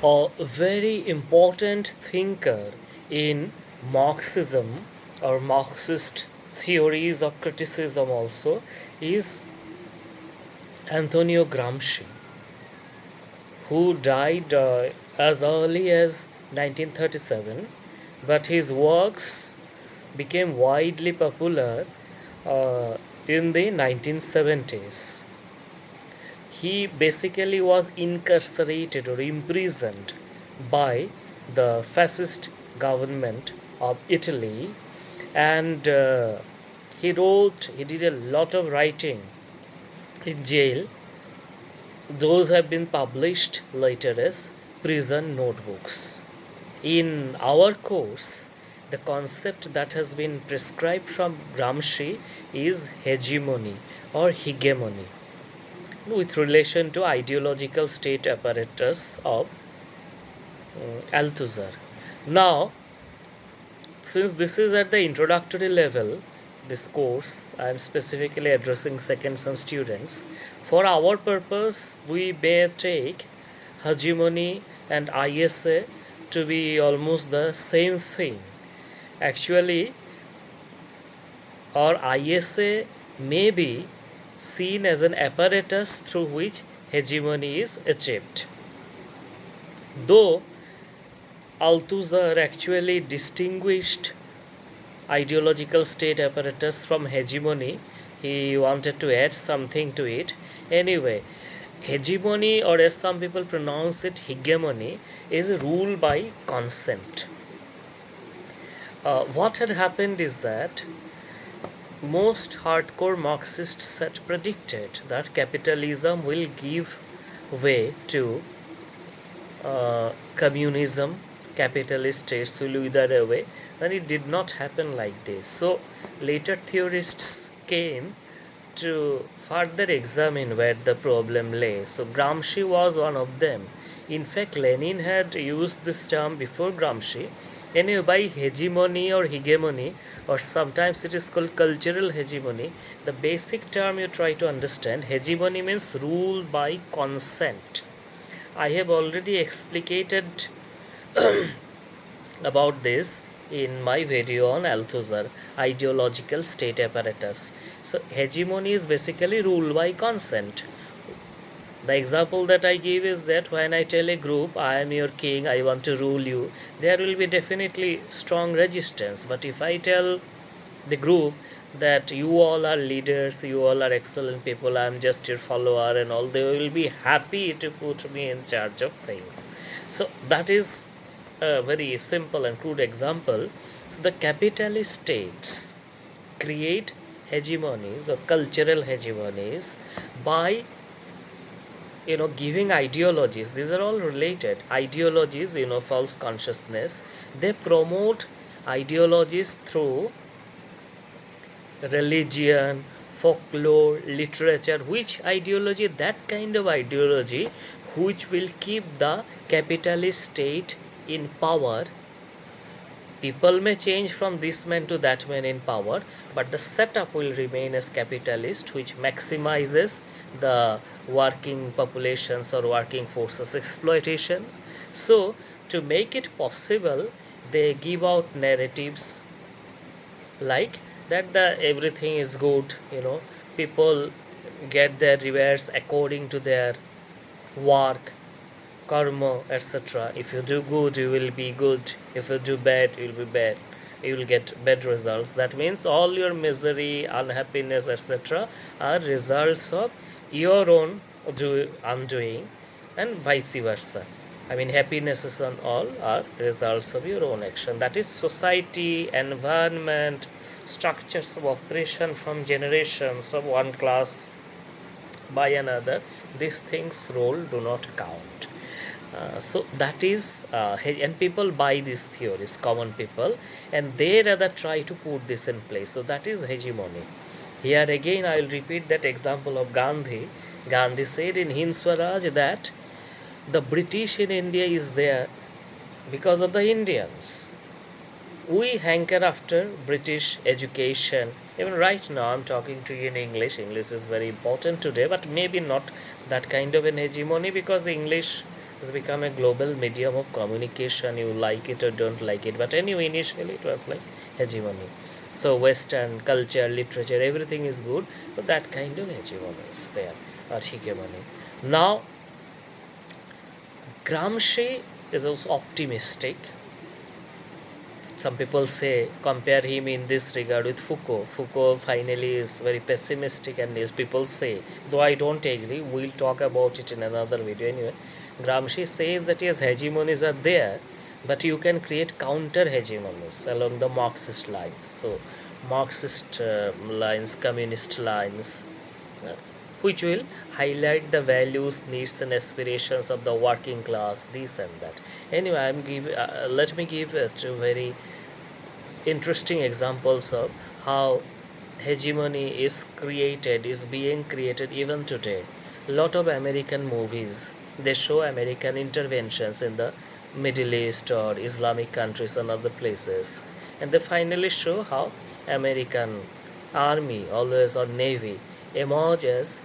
A very important thinker in Marxism or Marxist theories of criticism also is Antonio Gramsci, who died as early as 1937, but his works became widely popular uh, in the 1970s. He basically was incarcerated or imprisoned by the fascist government of Italy, and he did a lot of writing in jail. Those have been published later as prison notebooks. In our course, the concept that has been prescribed from Gramsci is hegemony or hegemony with relation to ideological state apparatus of Althusser. Now, since this is at the introductory level, this course I am specifically addressing second sem students. For our purpose, we may take hegemony and ISA to be almost the same thing. Actually, or ISA may be seen as an apparatus through which hegemony is achieved. Though Althusser actually distinguished ideological state apparatus from hegemony, he wanted to add something to it. Anyway, hegemony, or as some people pronounce it, hegemony, is rule by consent. What had happened is that most hardcore Marxists had predicted that capitalism will give way to communism, capitalist states will wither away, then it did not happen like this. So later theorists came to further examine where the problem lay. So Gramsci was one of them. In fact, Lenin had used this term before Gramsci. Anyway, by hegemony or hegemony, or sometimes it is called cultural hegemony, the basic term you try to understand, hegemony means rule by consent. I have already explicated about this in my video on Althusser, ideological state apparatus. So, hegemony is basically rule by consent. The example that I give is that when I tell a group, I am your king, I want to rule you, there will be definitely strong resistance. But if I tell the group that you all are leaders, you all are excellent people, I am just your follower and all, they will be happy to put me in charge of things. So that is a very simple and crude example. So the capitalist states create hegemonies or cultural hegemonies by giving ideologies. These are all related ideologies, false consciousness. They promote ideologies through religion, folklore, literature. Which ideology? That kind of ideology which will keep the capitalist state in power. People may change from this man to that man in power, but the setup will remain as capitalist, which maximizes the working populations or working forces exploitation. So, to make it possible, they give out narratives like that the everything is good, people get their rewards according to their work, karma, etc. If you do good, you will be good. If you do bad, you will be bad. You will get bad results. That means all your misery, unhappiness, etc. are results of your own undoing, and vice versa. I mean, happinesses and all are results of your own action. That is society, environment, structures of operation from generations of one class by another. These things role do not count. So that is, and people buy these theories, common people, and they rather try to put this in place. So that is hegemony. Here again, I will repeat that example of Gandhi. Gandhi said in Hind Swaraj that the British in India is there because of the Indians. We hanker after British education. Even right now, I'm talking to you in English. English is very important today, but maybe not that kind of an hegemony, because English It's become a global medium of communication. You like it or don't like it. But anyway, initially it was like hegemony. So Western culture, literature, everything is good, but that kind of hegemony is there, or hegemony. Now, Gramsci is also optimistic. Some people say compare him in this regard with Foucault. Foucault finally is very pessimistic, and as people say, though I don't agree, we'll talk about it in another video anyway. Gramsci says that yes, hegemonies are there, but you can create counter hegemonies along the Marxist lines. So, Marxist lines, communist lines, uh, which will highlight the values, needs, and aspirations of the working class, this and that. Anyway, let me give two very interesting examples of how hegemony is being created even today. Lot of American movies, they show American interventions in the Middle East or Islamic countries and other places, and they finally show how American army always, or navy, emerges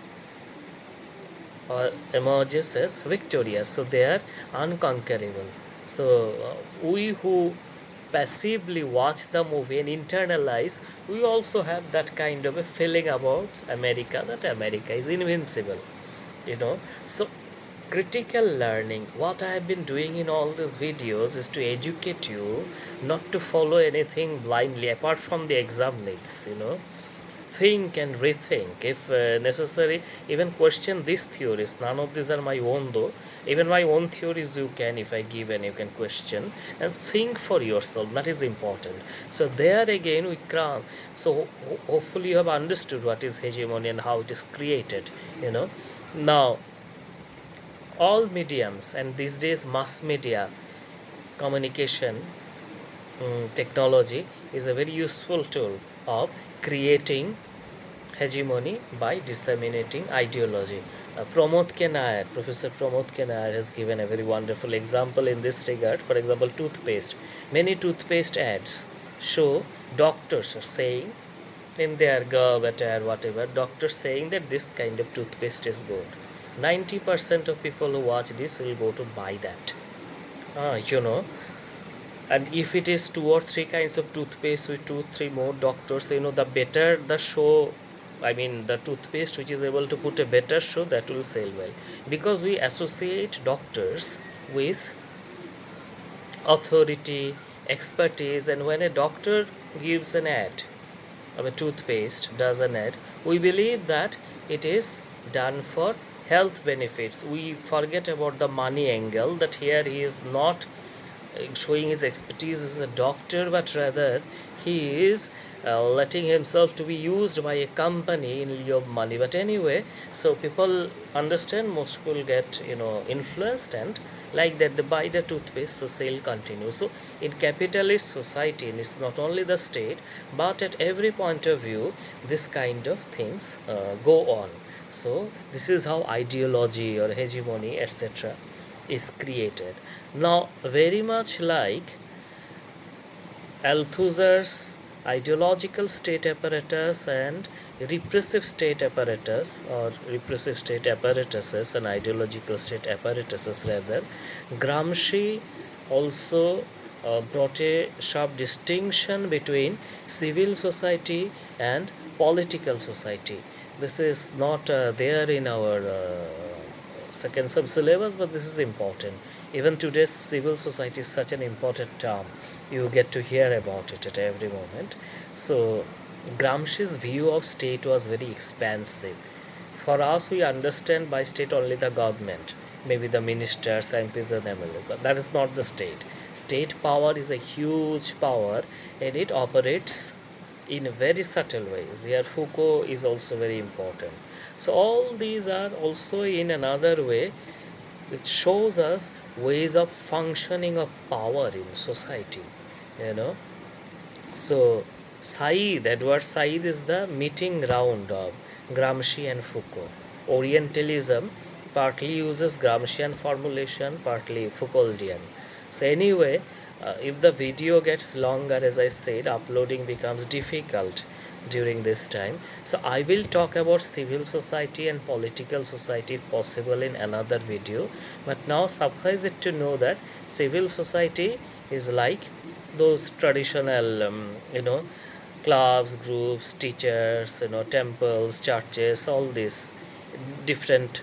emerges as victorious. So they are unconquerable. So we who passively watch the movie and internalize, we also have that kind of a feeling about America, that America is invincible. You know, so critical learning, what I have been doing in all these videos is to educate you not to follow anything blindly apart from the exam needs. Think and rethink if necessary, even question these theories. None of these are my own though. Even my own theories you can, if I give, and you can question and think for yourself. That is important. So there again we come. So hopefully you have understood what is hegemony and how it is created. Now all mediums, and these days mass media communication technology is a very useful tool of creating hegemony by disseminating ideology. Professor Pramod K. Nair has given a very wonderful example in this regard. For example, toothpaste. Many toothpaste ads show doctors are saying in their Gov, whatever, doctors saying that this kind of toothpaste is good. 90% of people who watch this will go to buy that. Ah, and if it is two or three kinds of toothpaste with two three more doctors, the better the show. I mean, the toothpaste which is able to put a better show, that will sell well, because we associate doctors with authority, expertise. And when a doctor gives an ad of a toothpaste, does an ad, we believe that it is done for health benefits. We forget about the money angle, that here he is not showing his expertise as a doctor, but rather he is letting himself to be used by a company in lieu of money. But anyway, so people understand, most people get influenced, and like that they buy the toothpaste, so sale continues. So in capitalist society, and it's not only the state, but at every point of view, this kind of things go on. So this is how ideology or hegemony, etc., is created. Now, very much like Althusser's ideological state apparatus and repressive state apparatus, or repressive state apparatuses and ideological state apparatuses rather, Gramsci also brought a sharp distinction between civil society and political society. This is not there in our second sub syllabus, but this is important. Even today's civil society is such an important term. You get to hear about it at every moment. So Gramsci's view of state was very expansive. For us, we understand by state only the government, maybe the ministers, MPs, and MLAs, but that is not the state. State power is a huge power, and it operates in very subtle ways. Here Foucault is also very important. So all these are also in another way which shows us ways of functioning of power in society. So Edward Said is the meeting ground of Gramsci and Foucault. Orientalism partly uses Gramscian formulation, partly Foucauldian. So anyway, if the video gets longer, as I said, uploading becomes difficult. during this time. So I will talk about civil society and political society if possible in another video. But now suffice it to know that civil society is like those traditional, clubs, groups, teachers, temples, churches, all these different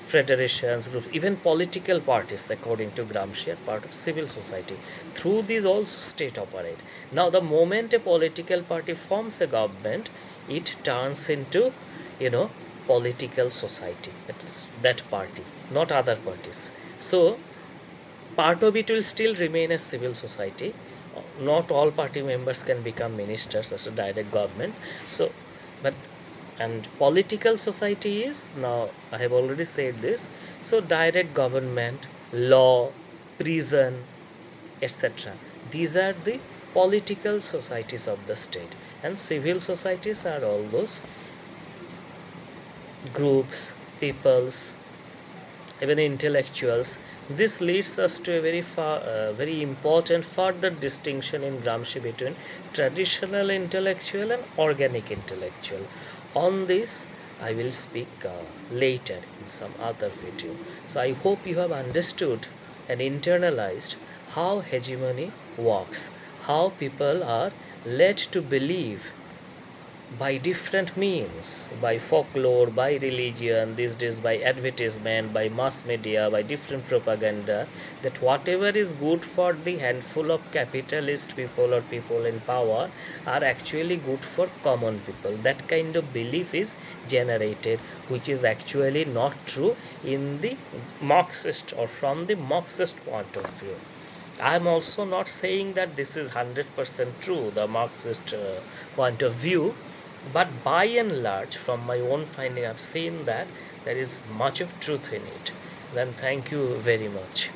federations, groups, even political parties, according to Gramsci, are part of civil society. Through these also state operate. Now, the moment a political party forms a government, it turns into, you know, political society. That is that party, not other parties. So, part of it will still remain as civil society. Not all party members can become ministers as a direct government. So, but and political society is, now I have already said this, so direct government, law, prison, etc. These are the political societies of the state, and civil societies are all those groups, peoples, even intellectuals. This leads us to a very important further distinction in Gramsci between traditional intellectual and organic intellectual. On this, I will speak later in some other video. So I hope you have understood and internalized how hegemony works, how people are led to believe by different means, by folklore, by religion, these days by advertisement, by mass media, by different propaganda, that whatever is good for the handful of capitalist people or people in power are actually good for common people. That kind of belief is generated, which is actually not true in the Marxist or from the Marxist point of view. I am also not saying that this is 100% true, the Marxist point of view, but by and large, from my own finding, I've seen that there is much of truth in it. Then, thank you very much.